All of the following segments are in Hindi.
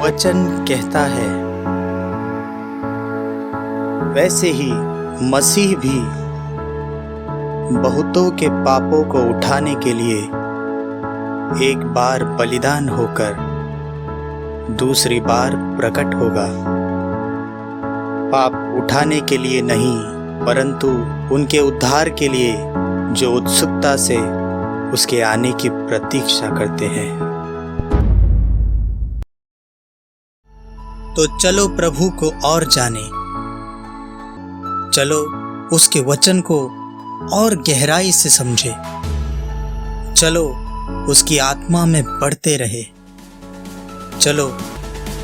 वचन कहता है, वैसे ही मसीह भी बहुतों के पापों को उठाने के लिए एक बार बलिदान होकर दूसरी बार प्रकट होगा। पाप उठाने के लिए नहीं, परंतु उनके उद्धार के लिए जो उत्सुकता से उसके आने की प्रतीक्षा करते हैं। तो चलो प्रभु को और जाने, चलो उसके वचन को और गहराई से समझे, चलो उसकी आत्मा में बढ़ते रहे, चलो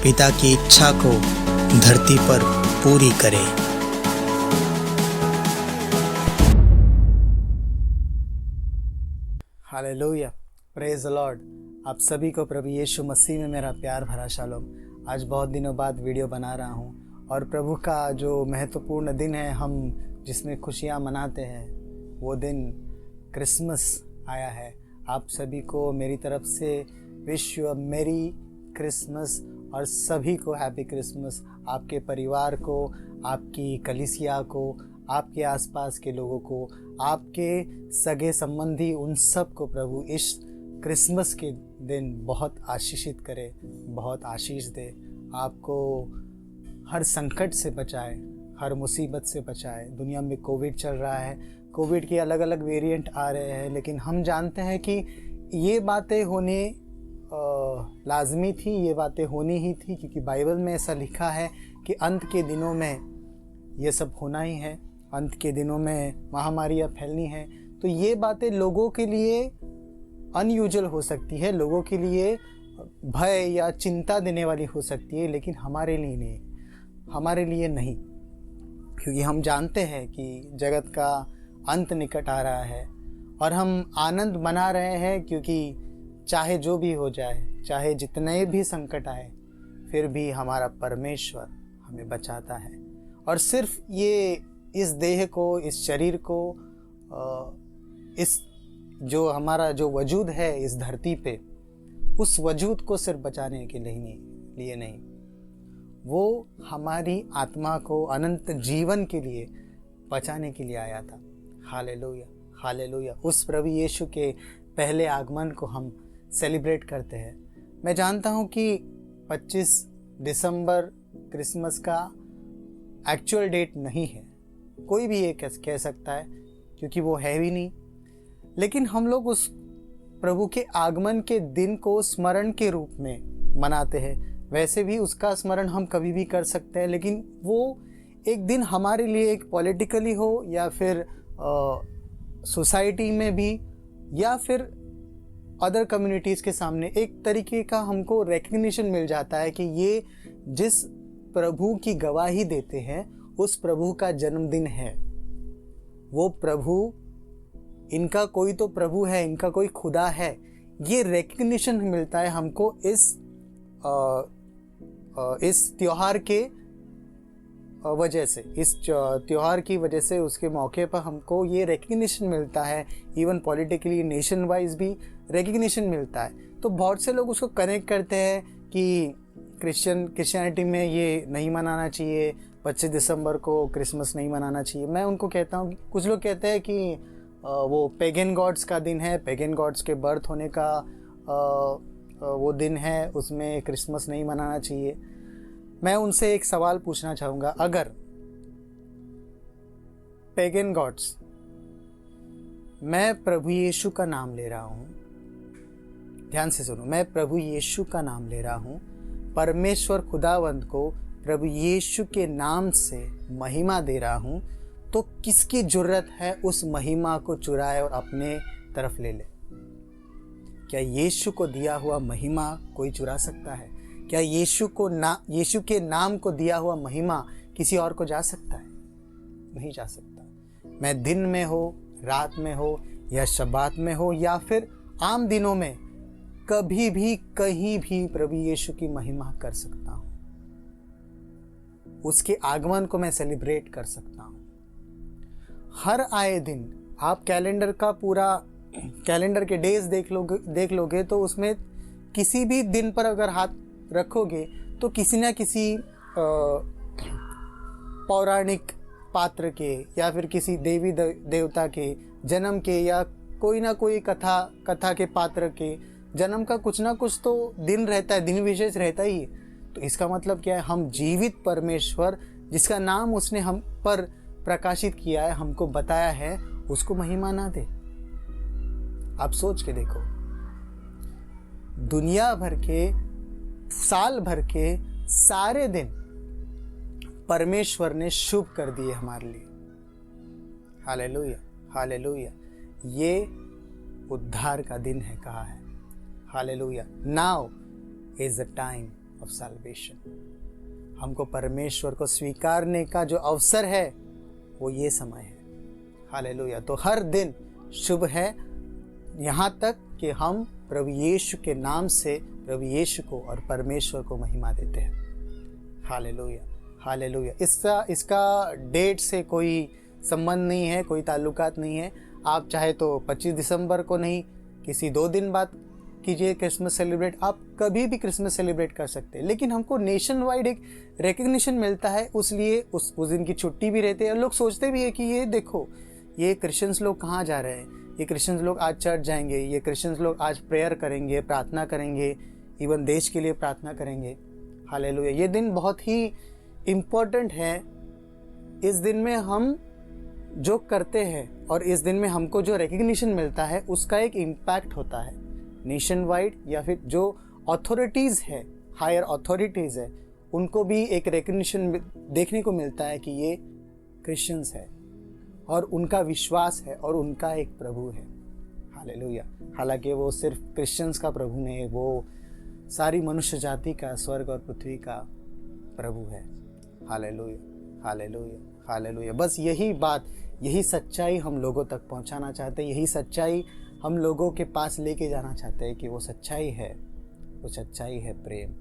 पिता की इच्छा को धरती पर पूरी करें। Hallelujah, praise the Lord. आप सभी को प्रभु यीशु मसीह में मेरा प्यार भरा शालोम। आज बहुत दिनों बाद वीडियो बना रहा हूँ और प्रभु का जो महत्वपूर्ण दिन है, हम जिसमें खुशियाँ मनाते हैं, वो दिन क्रिसमस आया है। आप सभी को मेरी तरफ से विश यू अ मेरी क्रिसमस और सभी को हैप्पी क्रिसमस। आपके परिवार को, आपकी कलीसिया को, आपके आसपास के लोगों को, आपके सगे संबंधी, उन सब को प्रभु इस क्रिसमस के दिन बहुत आशीषित करे, बहुत आशीष दे। आपको हर संकट से बचाए, हर मुसीबत से बचाए। दुनिया में कोविड चल रहा है, कोविड के अलग अलग वेरिएंट आ रहे हैं, लेकिन हम जानते हैं कि ये बातें होने लाजमी थी, ये बातें होनी ही थी, क्योंकि बाइबल में ऐसा लिखा है कि अंत के दिनों में ये सब होना ही है। अंत के दिनों में महामारियाँ फैलनी है। तो ये बातें लोगों के लिए अनयूजुअल हो सकती है, लोगों के लिए भय या चिंता देने वाली हो सकती है, लेकिन हमारे लिए नहीं, हमारे लिए नहीं, क्योंकि हम जानते हैं कि जगत का अंत निकट आ रहा है और हम आनंद मना रहे हैं, क्योंकि चाहे जो भी हो जाए, चाहे जितने भी संकट आए, फिर भी हमारा परमेश्वर हमें बचाता है। और सिर्फ ये इस देह को, इस शरीर को, इस जो हमारा जो वजूद है इस धरती पे, उस वजूद को सिर्फ बचाने के लिए नहीं, वो हमारी आत्मा को अनंत जीवन के लिए बचाने के लिए आया था। Hallelujah, hallelujah. उस प्रभु यीशु के पहले आगमन को हम सेलिब्रेट करते हैं। मैं जानता हूँ कि 25 दिसंबर क्रिसमस का एक्चुअल डेट नहीं है, कोई भी ये कह सकता है, क्योंकि वो है भी नहीं। लेकिन हम लोग उस प्रभु के आगमन के दिन को स्मरण के रूप में मनाते हैं। वैसे भी उसका स्मरण हम कभी भी कर सकते हैं, लेकिन वो एक दिन हमारे लिए एक पॉलिटिकली हो या फिर सोसाइटी में भी या फिर अदर कम्युनिटीज़ के सामने एक तरीके का हमको रिकग्निशन मिल जाता है कि ये जिस प्रभु की गवाही देते हैं, उस प्रभु का जन्मदिन है। वो प्रभु, इनका कोई तो प्रभु है, इनका कोई खुदा है। ये रिकग्निशन मिलता है हमको इस त्योहार के वजह से, इस त्योहार की वजह से, उसके मौके पर हमको ये रिकग्निशन मिलता है। इवन पॉलिटिकली नेशन वाइज भी रिकग्निशन मिलता है। तो बहुत से लोग उसको कनेक्ट करते हैं कि क्रिश्चियनिटी में ये नहीं मनाना चाहिए, 25 दिसंबर को क्रिसमस नहीं मनाना चाहिए। मैं उनको कहता हूँ, कुछ लोग कहते हैं कि वो पेगन गॉड्स का दिन है, पेगन गॉड्स के बर्थ होने का वो दिन है, उसमें क्रिसमस नहीं मनाना चाहिए। मैं उनसे एक सवाल पूछना चाहूँगा, अगर पेगन गॉड्स, मैं प्रभु यीशु का नाम ले रहा हूँ, ध्यान से सुनो, मैं प्रभु यीशु का नाम ले रहा हूँ, परमेश्वर खुदावंत को प्रभु यीशु के नाम से महिमा दे रहा हूँ, तो किसकी जुर्रत है उस महिमा को चुराए और अपने तरफ ले ले? क्या यीशु को दिया हुआ महिमा कोई चुरा सकता है? क्या यीशु के नाम को दिया हुआ महिमा किसी और को जा सकता है? नहीं जा सकता। मैं दिन में हो, रात में हो, या शबात में हो, या फिर आम दिनों में, कभी भी कहीं भी प्रभु यीशु की महिमा कर सकता हूँ। उसके आगमन को मैं सेलिब्रेट कर सकता हूँ। हर आए दिन आप कैलेंडर का पूरा कैलेंडर के डेज देख लोगे तो उसमें किसी भी दिन पर अगर हाथ रखोगे तो किसी न किसी पौराणिक पात्र के या फिर किसी देवी देवता के जन्म के या कोई ना कोई कथा के पात्र के जन्म का कुछ ना कुछ तो दिन रहता है, दिन विशेष रहता ही है। तो इसका मतलब क्या है, हम जीवित परमेश्वर जिसका नाम उसने हम पर प्रकाशित किया है, हमको बताया है, उसको महिमा ना दे। आप सोच के देखो, दुनिया भर के साल भर के सारे दिन परमेश्वर ने शुभ कर दिए हमारे लिए। Hallelujah, hallelujah. ये उद्धार का दिन है, कहा है। Hallelujah. Now is the time of salvation. हमको परमेश्वर को स्वीकारने का जो अवसर है वो ये समय है। हालेलुया। तो हर दिन शुभ है, यहाँ तक कि हम प्रभु यीशु के नाम से प्रभु यीशु को और परमेश्वर को महिमा देते हैं। Hallelujah, hallelujah. इसका डेट से कोई संबंध नहीं है, कोई ताल्लुकात नहीं है। आप चाहे तो 25 दिसंबर को नहीं, किसी 2 दिन बाद कीजिए क्रिसमस सेलिब्रेट, आप कभी भी क्रिसमस सेलिब्रेट कर सकते हैं। लेकिन हमको नेशन वाइड एक रिकग्निशन मिलता है, उसलिए उस दिन की छुट्टी भी रहती है। और लोग सोचते भी है कि ये देखो, ये क्रिश्चियंस लोग कहाँ जा रहे हैं, ये क्रिश्चियंस लोग आज चर्च जाएंगे, ये क्रिश्चियंस लोग आज प्रेयर करेंगे, प्रार्थना करेंगे, इवन देश के लिए प्रार्थना करेंगे। हालेलुया। ये दिन बहुत ही इम्पोर्टेंट है। इस दिन में हम जो करते हैं और इस दिन में हमको जो रिकग्निशन मिलता है उसका एक इम्पैक्ट होता है नेशन वाइड, या फिर जो अथॉरिटीज़ है, हायर अथॉरिटीज़ है, उनको भी एक रिकग्निशन देखने को मिलता है कि ये क्रिश्चियंस है और उनका विश्वास है और उनका एक प्रभु है। हालेलुया। हालांकि वो सिर्फ क्रिश्चियंस का प्रभु नहीं, वो सारी मनुष्य जाति का, स्वर्ग और पृथ्वी का प्रभु है। Hallelujah, hallelujah, hallelujah. बस यही बात, यही सच्चाई हम लोगों तक पहुंचाना चाहते हैं, यही सच्चाई हम लोगों के पास लेके जाना चाहते हैं कि वो सच्चाई है, वो सच्चाई है प्रेम।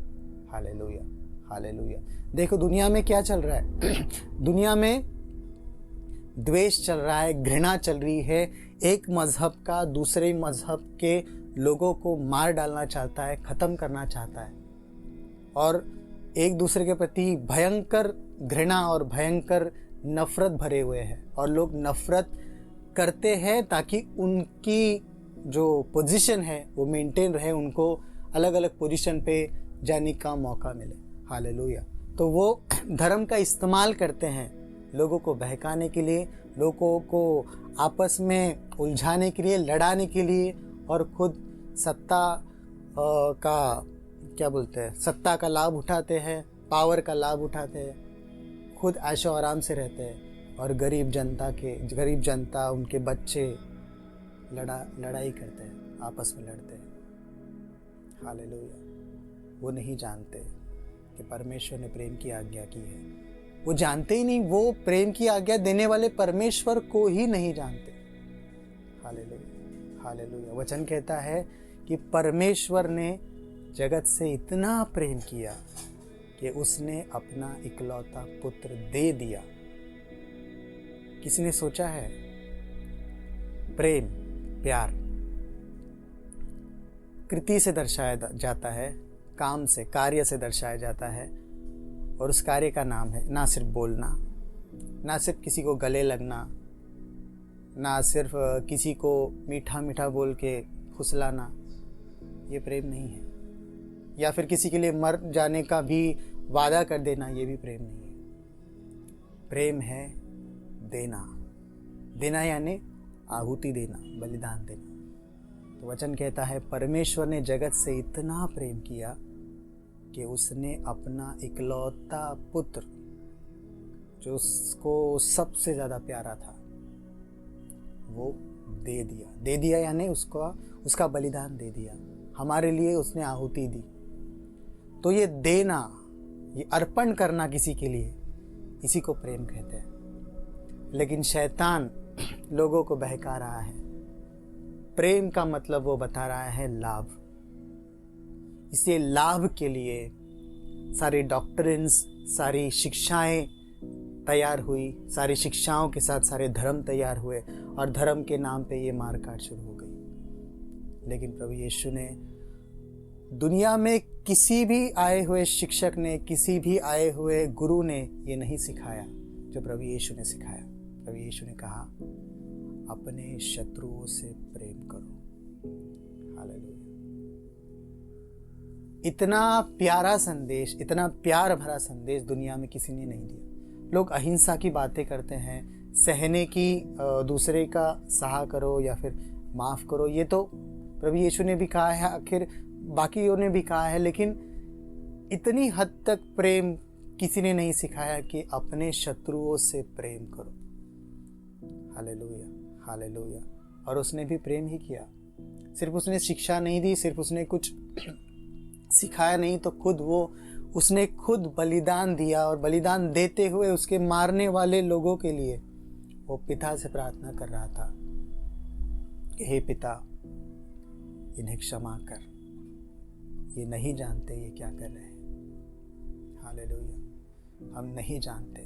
Hallelujah, hallelujah. देखो दुनिया में क्या चल रहा है दुनिया में द्वेष चल रहा है, घृणा चल रही है। एक मज़हब का दूसरे मज़हब के लोगों को मार डालना चाहता है, ख़त्म करना चाहता है, और एक दूसरे के प्रति भयंकर घृणा और भयंकर नफ़रत भरे हुए हैं। और लोग नफ़रत करते हैं ताकि उनकी जो पोजीशन है वो मेंटेन रहे, उनको अलग अलग पोजीशन पे जाने का मौका मिले। हालेलुया। तो वो धर्म का इस्तेमाल करते हैं लोगों को बहकाने के लिए, लोगों को आपस में उलझाने के लिए, लड़ाने के लिए, और खुद सत्ता का क्या बोलते हैं, सत्ता का लाभ उठाते हैं, पावर का लाभ उठाते हैं, खुद ऐशो आराम से रहते हैं, और गरीब जनता, उनके बच्चे लड़ाई करते हैं, आपस में लड़ते हैं। हालेलुया। वो नहीं जानते कि परमेश्वर ने प्रेम की आज्ञा की है, वो जानते ही नहीं, वो प्रेम की आज्ञा देने वाले परमेश्वर को ही नहीं जानते। Hallelujah, hallelujah. वचन कहता है कि परमेश्वर ने जगत से इतना प्रेम किया कि उसने अपना इकलौता पुत्र दे दिया। किसी ने सोचा है प्रेम, प्यार कृति से दर्शाया जाता है, काम से, कार्य से दर्शाया जाता है, और उस कार्य का नाम है ना सिर्फ बोलना, ना सिर्फ किसी को गले लगना, ना सिर्फ किसी को मीठा मीठा बोल के फुसलाना। ये प्रेम नहीं है। या फिर किसी के लिए मर जाने का भी वादा कर देना, ये भी प्रेम नहीं है। प्रेम है देना, देना यानी आहुति देना, बलिदान देना। तो वचन कहता है परमेश्वर ने जगत से इतना प्रेम किया कि उसने अपना इकलौता पुत्र, जो उसको सबसे ज़्यादा प्यारा था, वो दे दिया यानी उसका बलिदान दे दिया, हमारे लिए उसने आहुति दी। तो ये देना, ये अर्पण करना किसी के लिए, इसी को प्रेम कहते हैं। लेकिन शैतान लोगों को बहका रहा है। प्रेम का मतलब वो बता रहा है लाभ। इसे लाभ के लिए सारी डॉक्ट्रिन्स, सारी शिक्षाएं तैयार हुई, सारी शिक्षाओं के साथ सारे धर्म तैयार हुए, और धर्म के नाम पे ये मारकाट शुरू हो गई। लेकिन प्रभु यीशु ने दुनिया में किसी भी आए हुए शिक्षक ने, किसी भी आए हुए गुरु ने ये नहीं सिखाया जो प्रभु यीशु ने सिखाया। प्रभु यीशु ने कहा अपने शत्रुओं से प्रेम करो। हालेलुया। इतना प्यारा संदेश, इतना प्यार भरा संदेश दुनिया में किसी ने नहीं दिया। लोग अहिंसा की बातें करते हैं, सहने की, दूसरे का सहा करो या फिर माफ़ करो। ये तो प्रभु यीशु ने भी कहा है, आखिर बाकियों ने भी कहा है, लेकिन इतनी हद तक प्रेम किसी ने नहीं सिखाया कि अपने शत्रुओं से प्रेम करो। Hallelujah, hallelujah. और उसने भी प्रेम ही किया। सिर्फ उसने शिक्षा नहीं दी, सिर्फ उसने कुछ सिखाया नहीं, तो उसने खुद बलिदान दिया। और बलिदान देते हुए उसके मारने वाले लोगों के लिए वो पिता से प्रार्थना कर रहा था कि हे पिता, इन्हें क्षमा कर, ये नहीं जानते ये क्या कर रहे हैं। हालेलुया। हम नहीं जानते।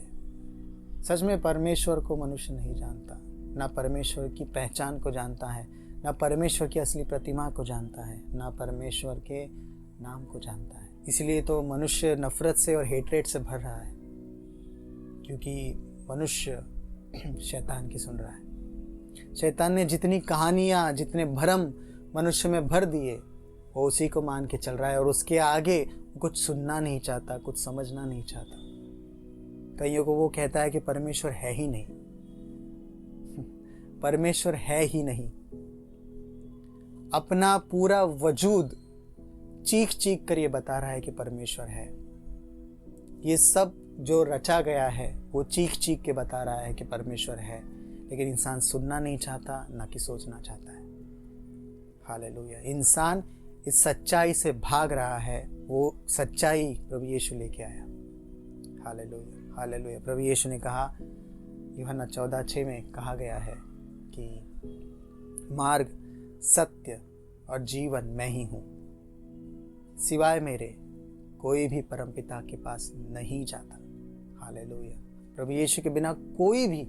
सच में परमेश्वर को मनुष्य नहीं जानता, ना परमेश्वर की पहचान को जानता है, ना परमेश्वर की असली प्रतिमा को जानता है, ना परमेश्वर के नाम को जानता है। इसलिए तो मनुष्य नफरत से और हेट्रेट से भर रहा है, क्योंकि मनुष्य शैतान की सुन रहा है। शैतान ने जितनी कहानियाँ, जितने भ्रम मनुष्य में भर दिए, वो उसी को मान के चल रहा है और उसके आगे कुछ सुनना नहीं चाहता, कुछ समझना नहीं चाहता। कईयों को वो कहता है कि परमेश्वर है ही नहीं। परमेश्वर है ही नहीं। अपना पूरा वजूद चीख चीख कर ये बता रहा है कि परमेश्वर है। ये सब जो रचा गया है वो चीख चीख के बता रहा है कि परमेश्वर है, लेकिन इंसान सुनना नहीं चाहता, ना कि सोचना चाहता है। हालेलुया। इंसान इस सच्चाई से भाग रहा है, वो सच्चाई प्रभु यीशु लेके आया। Hallelujah, hallelujah. प्रभु यीशु ने कहा, यूहन्ना 14:6 में कहा गया है कि मार्ग, सत्य और जीवन मैं ही हूँ, सिवाय मेरे कोई भी परमपिता के पास नहीं जाता। हालेलुया। प्रभु यीशु के बिना कोई भी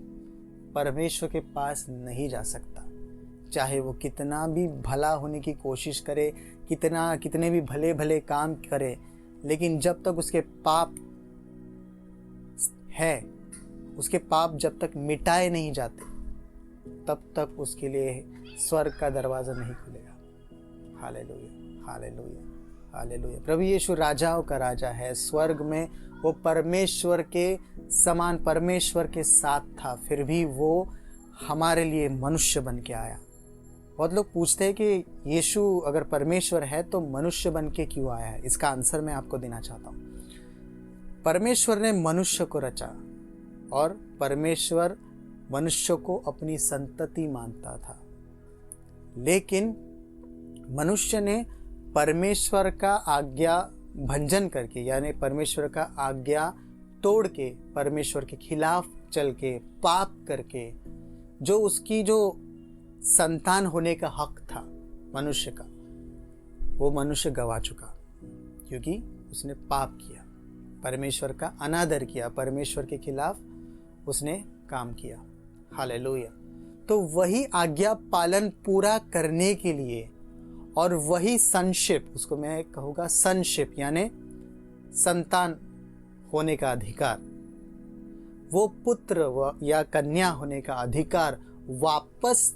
परमेश्वर के पास नहीं जा सकता। चाहे वो कितना भी भला होने की कोशिश करे, कितने भी भले भले काम करे, लेकिन जब तक उसके पाप है, उसके पाप जब तक मिटाए नहीं जाते, तब तक उसके लिए स्वर्ग का दरवाज़ा नहीं खुलेगा। Hallelujah, hallelujah, hallelujah. प्रभु यीशु राजाओं का राजा है। स्वर्ग में वो परमेश्वर के समान, परमेश्वर के साथ था, फिर भी वो हमारे लिए मनुष्य बन के आया। बहुत लोग पूछते हैं कि यीशु अगर परमेश्वर है तो मनुष्य बन के क्यों आया है। इसका आंसर मैं आपको देना चाहता हूँ। परमेश्वर ने मनुष्य को रचा और परमेश्वर मनुष्य को अपनी संतति मानता था, लेकिन मनुष्य ने परमेश्वर का आज्ञा भंजन करके, यानी परमेश्वर का आज्ञा तोड़ के, परमेश्वर के खिलाफ चल के, पाप करके, जो उसकी जो संतान होने का हक था मनुष्य का, वो मनुष्य गवा चुका, क्योंकि उसने पाप किया, परमेश्वर का अनादर किया, परमेश्वर के खिलाफ उसने काम किया। हालेलुया। तो वही आज्ञा पालन पूरा करने के लिए और वही संशिप, उसको मैं कहूँगा संशिप, यानी संतान होने का अधिकार, वो पुत्र या कन्या होने का अधिकार वापस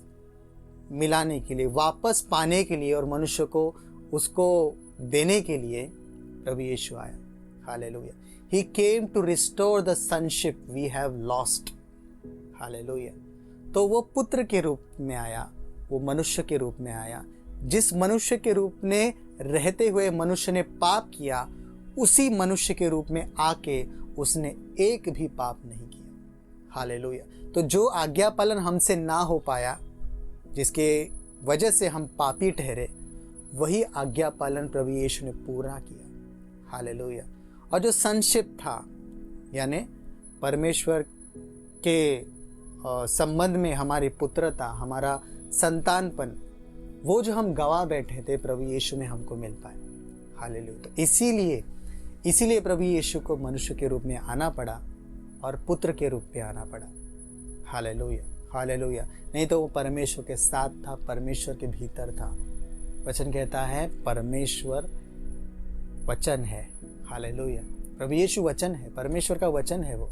मिलाने के लिए, वापस पाने के लिए और मनुष्य को उसको देने के लिए प्रभु यीशु आया। Hallelujah. He came to restore the sonship we have lost. Hallelujah. तो वो पुत्र के रूप में आया, वो मनुष्य के रूप में आया। जिस मनुष्य के रूप में रहते हुए मनुष्य ने पाप किया, उसी मनुष्य के रूप में आके उसने एक भी पाप नहीं किया। हालेलुया। तो जो आज्ञा पालन हमसे ना हो पाया, जिसके वजह से हम पापी ठहरे, वही आज्ञा पालन प्रभु यीशु ने पूरा किया। हालेलुया। और जो संशिप था, यानी परमेश्वर के संबंध में हमारी पुत्रता, हमारा संतानपन, वो जो हम गवा बैठे थे, प्रभु यीशु में हमको मिल पाए। हालेलुया। तो इसीलिए प्रभु यीशु को मनुष्य के रूप में आना पड़ा और पुत्र के रूप में आना पड़ा। Hallelujah, hallelujah. नहीं तो वो परमेश्वर के साथ था, परमेश्वर के भीतर था। वचन कहता है परमेश्वर वचन है। हालेलुया। प्रभु यीशु वचन है, परमेश्वर का वचन है वो।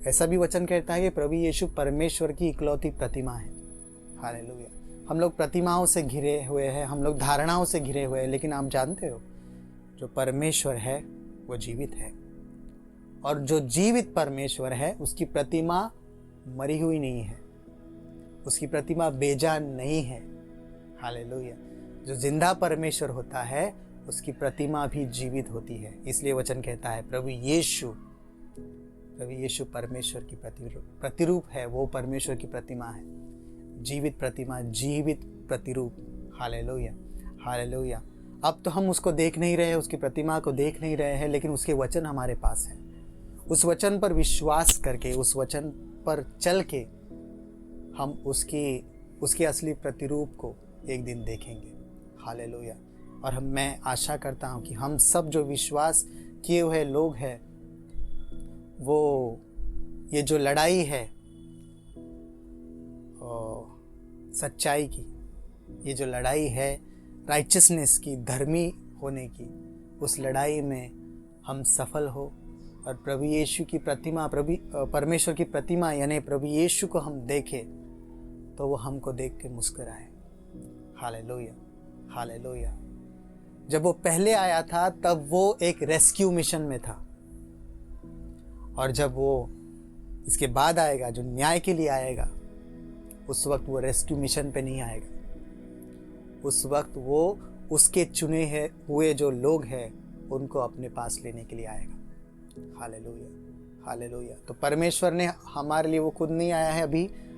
ऐसा भी वचन कहता है कि प्रभु यीशु परमेश्वर की इकलौती प्रतिमा है। हालेलुया। हम लोग प्रतिमाओं से घिरे हुए हैं, हम लोग धारणाओं से घिरे हुए हैं, लेकिन आप जानते हो जो परमेश्वर है वो जीवित है, और जो जीवित परमेश्वर है उसकी प्रतिमा मरी हुई नहीं है, उसकी प्रतिमा बेजान नहीं है। हालेलुया। जो जिंदा परमेश्वर होता है उसकी प्रतिमा भी जीवित होती है। इसलिए वचन कहता है प्रभु यीशु परमेश्वर की प्रतिरूप है, वो परमेश्वर की प्रतिमा है, जीवित प्रतिमा, जीवित प्रतिरूप। Hallelujah, hallelujah. अब तो हम उसको देख नहीं रहे हैं, उसकी प्रतिमा को देख नहीं रहे हैं, लेकिन उसके वचन हमारे पास है। उस वचन पर विश्वास करके, उस वचन पर चल के हम उसके असली प्रतिरूप को एक दिन देखेंगे। हालेलुया। और मैं आशा करता हूँ कि हम सब जो विश्वास किए हुए लोग हैं, वो ये जो लड़ाई है सच्चाई की, ये जो लड़ाई है राइचियसनेस की, धर्मी होने की, उस लड़ाई में हम सफल हो और प्रभु यीशु की प्रतिमा, परमेश्वर की प्रतिमा यानी प्रभु यीशु को हम देखें तो वो हमको देख के मुस्कुराए। Hallelujah, hallelujah. जब वो पहले आया था तब वो एक रेस्क्यू मिशन में था, और जब वो इसके बाद आएगा, जो न्याय के लिए आएगा, उस वक्त वो रेस्क्यू मिशन पे नहीं आएगा। उस वक्त वो उसके चुने हुए जो लोग हैं उनको अपने पास लेने के लिए आएगा। Hallelujah, hallelujah. तो परमेश्वर ने हमारे लिए, वो खुद नहीं आया है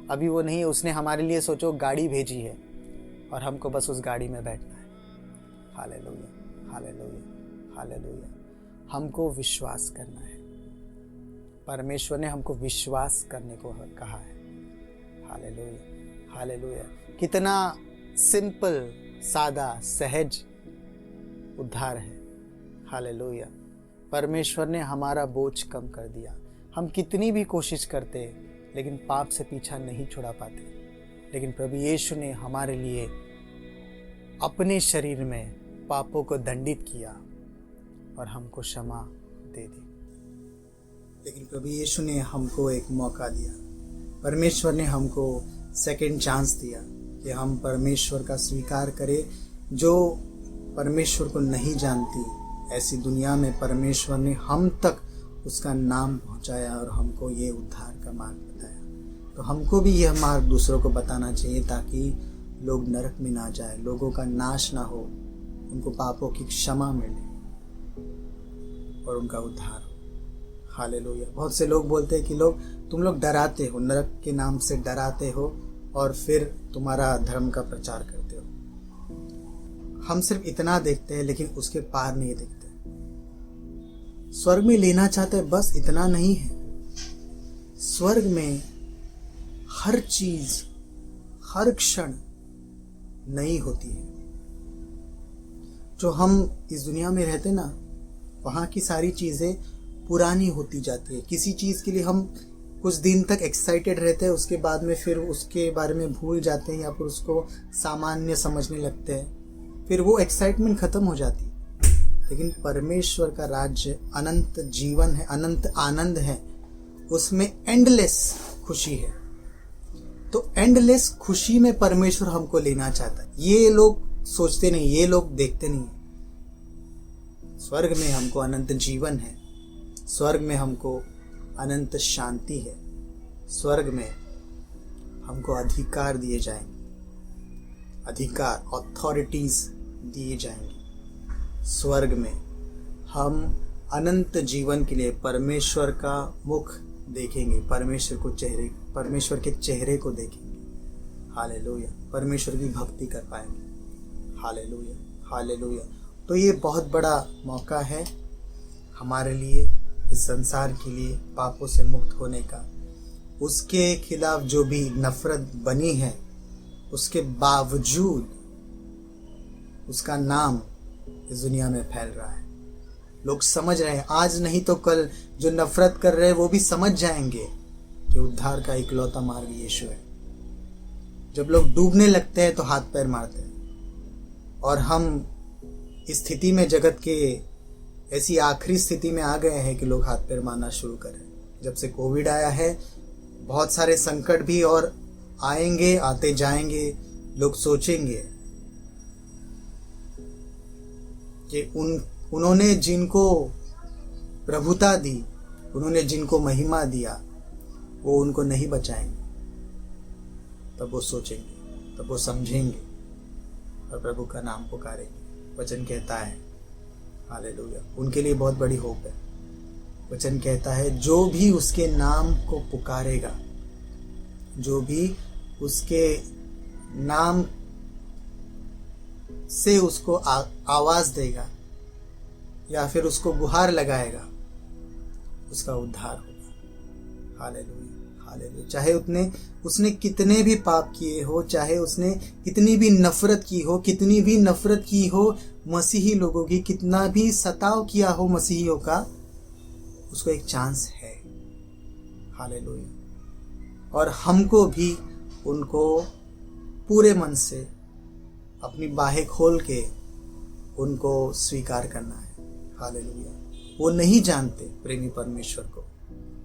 अभी वो नहीं है, उसने हमारे लिए सोचो गाड़ी भेजी है और हमको बस उस गाड़ी में बैठना है। Hallelujah, hallelujah, hallelujah. हमको विश्वास करना है, परमेश्वर ने हमको विश्वास करने को कहा है। Hallelujah, hallelujah. कितना सिंपल, सादा, सहज उद्धार है। हालेलुया। परमेश्वर ने हमारा बोझ कम कर दिया। हम कितनी भी कोशिश करते लेकिन पाप से पीछा नहीं छुड़ा पाते, लेकिन प्रभु यीशु ने हमारे लिए अपने शरीर में पापों को दंडित किया और हमको क्षमा दे दी। लेकिन प्रभु यीशु ने हमको एक मौका दिया, परमेश्वर ने हमको सेकंड चांस दिया कि हम परमेश्वर का स्वीकार करें। जो परमेश्वर को नहीं जानती ऐसी दुनिया में परमेश्वर ने हम तक उसका नाम पहुंचाया और हमको ये उद्धार का मार्ग बताया। तो हमको भी यह मार्ग दूसरों को बताना चाहिए ताकि लोग नरक में ना जाए, लोगों का नाश ना हो, उनको पापों की क्षमा मिले और उनका उद्धार हो। हालेलुया। बहुत से लोग बोलते हैं कि तुम लोग डराते हो, नरक के नाम से डराते हो और फिर तुम्हारा धर्म का प्रचार करते हो। हम सिर्फ इतना देखते हैं लेकिन उसके पार नहीं देखते। स्वर्ग में लेना चाहते हैं, बस इतना नहीं है। स्वर्ग में हर चीज, हर क्षण नई होती है। जो हम इस दुनिया में रहते ना, वहाँ की सारी चीजें पुरानी होती जाती है। किसी चीज के लिए हम कुछ दिन तक एक्साइटेड रहते हैं, उसके बाद में फिर उसके बारे में भूल जाते हैं या फिर उसको सामान्य समझने लगते हैं, फिर वो एक्साइटमेंट खत्म हो जाती है। लेकिन परमेश्वर का राज्य अनंत जीवन है, अनंत आनंद है, उसमें एंडलेस खुशी है। तो एंडलेस खुशी में परमेश्वर हमको लेना चाहता है। ये लोग सोचते नहीं, ये लोग देखते नहीं। स्वर्ग में हमको अनंत जीवन है, स्वर्ग में हमको अनंत शांति है, स्वर्ग में हमको अधिकार दिए जाएंगे, अधिकार, ऑथोरिटीज दिए जाएंगे। स्वर्ग में हम अनंत जीवन के लिए परमेश्वर का मुख देखेंगे, परमेश्वर के चेहरे को देखेंगे। हालेलुया। परमेश्वर की भक्ति कर पाएंगे। Hallelujah, hallelujah. तो ये बहुत बड़ा मौका है हमारे लिए, इस संसार के लिए पापों से मुक्त होने का। उसके खिलाफ जो भी नफरत बनी है, उसके बावजूद उसका नाम इस दुनिया में फैल रहा है। लोग समझ रहे हैं, आज नहीं तो कल जो नफरत कर रहे हैं वो भी समझ जाएंगे कि उद्धार का इकलौता मार्ग यीशु है। जब लोग डूबने लगते हैं तो हाथ पैर मारते हैं, और हम इस स्थिति में जगत के ऐसी आखिरी स्थिति में आ गए हैं कि लोग हाथ पैर मारना शुरू करें। जब से कोविड आया है, बहुत सारे संकट भी और आएंगे, आते जाएंगे। लोग सोचेंगे कि उन्होंने जिनको प्रभुता दी, उन्होंने जिनको महिमा दिया, वो उनको नहीं बचाएंगे। तब वो सोचेंगे, तब वो समझेंगे और प्रभु का नाम पुकारेंगे। वचन कहता है, हालेलुया, उनके लिए बहुत बड़ी होप है। वचन कहता है, जो भी उसके नाम को पुकारेगा, जो भी उसके नाम से उसको आवाज देगा या फिर उसको गुहार लगाएगा, उसका उद्धार होगा। Hallelujah, hallelujah. चाहे उसने कितने भी पाप किए हो, चाहे उसने कितनी भी नफरत की हो मसीही लोगों की, कितना भी सताव किया हो मसीहियों का, उसको एक चांस है। हालेलुया। और हमको भी उनको पूरे मन से अपनी बाहें खोल के उनको स्वीकार करना है। हालेलुया। वो नहीं जानते प्रेमी परमेश्वर को,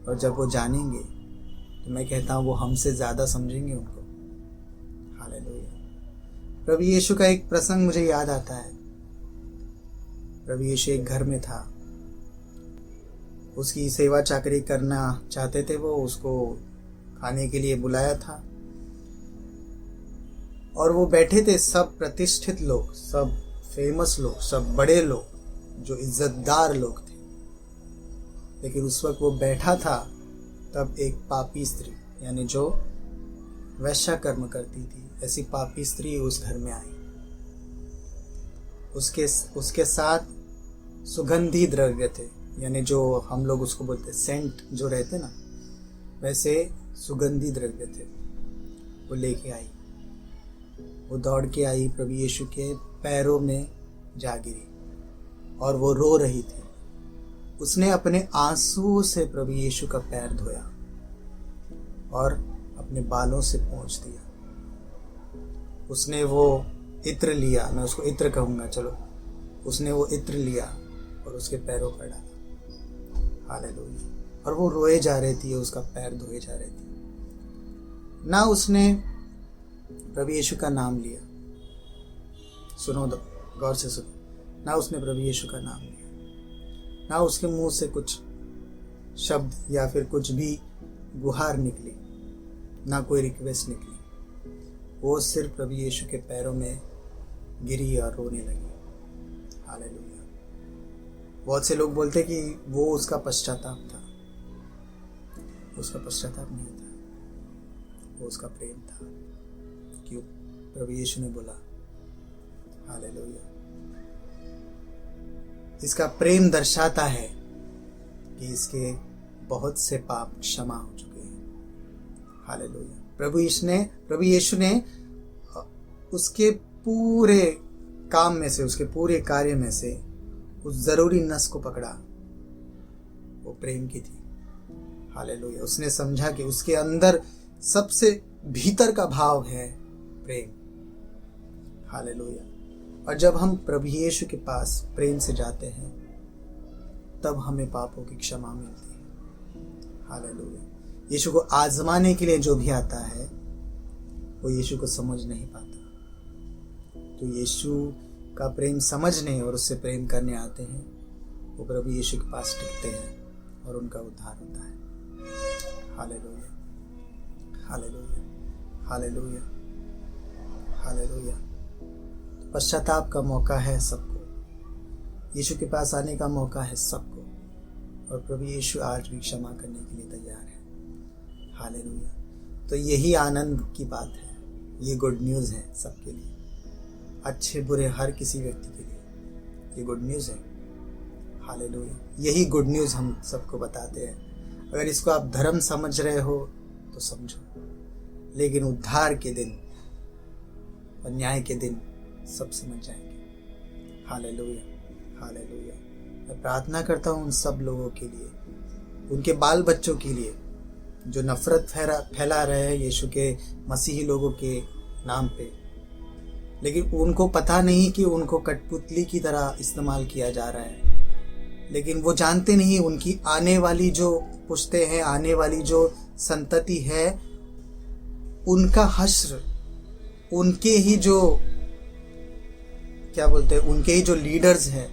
और जब वो जानेंगे तो मैं कहता हूँ वो हमसे ज़्यादा समझेंगे उनको। हालेलुया। प्रभु यीशु का एक प्रसंग मुझे याद आता है। प्रभु यीशु एक घर में था, उसकी सेवा चाकरी करना चाहते थे, वो उसको खाने के लिए बुलाया था और वो बैठे थे सब प्रतिष्ठित लोग, सब फेमस लोग, सब बड़े लोग, जो इज्जतदार लोग थे। लेकिन उस वक्त वो बैठा था, तब एक पापी स्त्री, यानी जो वैश्या कर्म करती थी, ऐसी पापी स्त्री उस घर में आई। उसके साथ सुगंधी द्रव्य थे, यानी जो हम लोग उसको बोलते सेंट जो रहते ना, वैसे सुगंधी द्रव्य थे। वो लेके आई, वो दौड़ के आई, प्रभु यीशु के पैरों में जा गिरी और वो रो रही थी। उसने अपने आंसुओं से प्रभु यीशु का पैर धोया और अपने बालों से पोंछ दिया। उसने वो इत्र लिया, मैं उसको इत्र कहूँगा, चलो, उसने वो इत्र लिया और उसके पैरों पर डाला। हालेलुया। और वो रोए जा रही थी, उसका पैर धोए जा रही थी। ना उसने प्रभु यीशु का नाम लिया, सुनो, गौर से सुनो, ना उसने प्रभु यीशु का नाम लिया, ना उसके मुंह से कुछ शब्द या फिर कुछ भी गुहार निकली, ना कोई रिक्वेस्ट निकली। वो सिर्फ प्रभु यीशु के पैरों में गिरी और रोने लगी। हालेलुया। बहुत से लोग बोलते कि वो उसका पश्चाताप था। उसका पश्चाताप नहीं था, वो उसका प्रेम था। क्यों? प्रभु यीशु ने बोला, हालेलुया। इसका प्रेम दर्शाता है कि इसके बहुत से पाप क्षमा हो चुके हैं। हालेलुया। प्रभु यीशु ने उसके पूरे काम में से, उसके पूरे कार्य में से उस जरूरी नस को पकड़ा, वो प्रेम की थी। हालेलुया। उसने समझा कि उसके अंदर सबसे भीतर का भाव है प्रेम। हालेलुया। और जब हम प्रभु यीशु के पास प्रेम से जाते हैं, तब हमें पापों की क्षमा मिलती है। हालेलुया। यीशु को आजमाने के लिए जो भी आता है, वो यीशु को समझ नहीं पाता। तो यीशु का प्रेम समझने और उससे प्रेम करने आते हैं, वो प्रभु यीशु के पास टिकते हैं और उनका उद्धार होता है। Hallelujah, hallelujah, hallelujah, hallelujah. पश्चाताप का मौका है सबको, यीशु के पास आने का मौका है सबको, और प्रभु यीशु आज भी क्षमा करने के लिए तैयार है। हालेलुया। तो यही आनंद की बात है, ये गुड न्यूज़ है सबके लिए, अच्छे बुरे हर किसी व्यक्ति के लिए ये गुड न्यूज़ है। हालेलुया। यही गुड न्यूज़ हम सबको बताते हैं। अगर इसको आप धर्म समझ रहे हो तो समझो, लेकिन उद्धार के दिन और न्याय के दिन सब समझ जाएंगे। Hallelujah, hallelujah. मैं प्रार्थना करता हूँ उन सब लोगों के लिए, उनके बाल बच्चों के लिए जो नफरत फैला रहे हैं यीशु के मसीही लोगों के नाम पे, लेकिन उनको पता नहीं कि उनको कठपुतली की तरह इस्तेमाल किया जा रहा है। लेकिन वो जानते नहीं उनकी आने वाली जो पुश्तें हैं, आने वाली जो संतति है, उनका हश्र, उनके ही जो क्या बोलते हैं, उनके ही जो लीडर्स हैं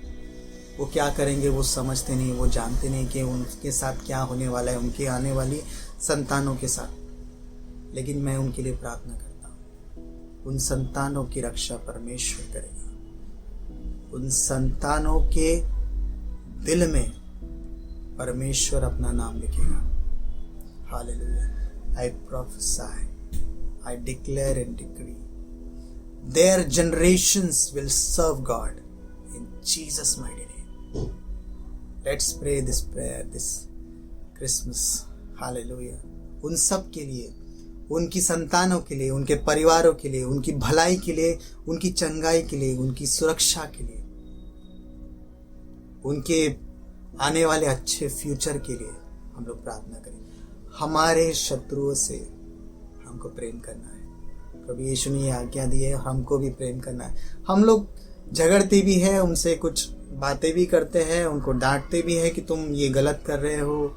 वो क्या करेंगे वो समझते नहीं, वो जानते नहीं कि उनके साथ क्या होने वाला है, उनके आने वाली संतानों के साथ। लेकिन मैं उनके लिए प्रार्थना करता हूँ, उन संतानों की रक्षा परमेश्वर करेगा, उन संतानों के दिल में परमेश्वर अपना नाम लिखेगा। Hallelujah. I प्रोफेसाई, I declare and decree, their generations will serve God in Jesus' mighty name. Let's pray this prayer this Christmas. Hallelujah. उन सब के लिए, उनकी संतानों के लिए, उनके परिवारों के लिए, उनकी भलाई के लिए, उनकी चंगाई के लिए, उनकी सुरक्षा के लिए, उनके आने वाले अच्छे फ्यूचर के लिए हम लोग प्रार्थना करें। हमारे शत्रुओं से हमको प्रेम करना है। कभी यीशु ने ये आज्ञा दी है, हमको भी प्रेम करना है। हम लोग झगड़ते भी हैं, उनसे कुछ बातें भी करते हैं, उनको डांटते भी हैं कि तुम ये गलत कर रहे हो,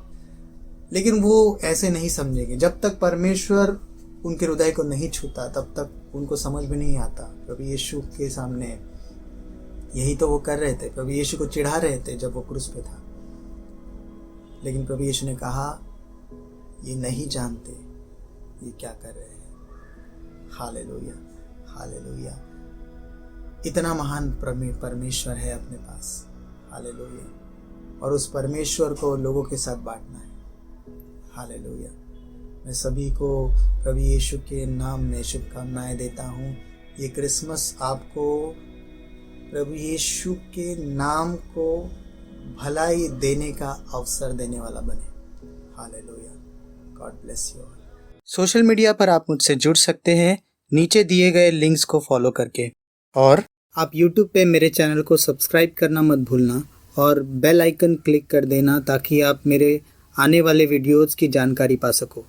लेकिन वो ऐसे नहीं समझेंगे। जब तक परमेश्वर उनके हृदय को नहीं छूता तब तक उनको समझ में नहीं आता। प्रभु यीशु के सामने यही तो वो कर रहे थे, प्रभु यीशु को चिढ़ा रहे थे जब वो क्रूस पे था, लेकिन प्रभु यीशु ने कहा ये नहीं जानते ये क्या कर रहे हैं। Hallelujah, hallelujah. इतना महान परमेश्वर है अपने पास। हालेलुया। और उस परमेश्वर को लोगों के साथ बांटना है। हालेलुया। मैं सभी को प्रभु यीशु के नाम में शुभकामनाएं देता हूँ। ये क्रिसमस आपको प्रभु यीशु के नाम को भलाई देने का अवसर देने वाला बने। Hallelujah. God bless you all. Social media पर आप मुझसे जुड़ सकते हैं नीचे दिए गए लिंक्स को फॉलो करके, और आप YouTube पे मेरे चैनल को सब्सक्राइब करना मत भूलना और बेल आइकन क्लिक कर देना ताकि आप मेरे आने वाले वीडियोज़ की जानकारी पा सको।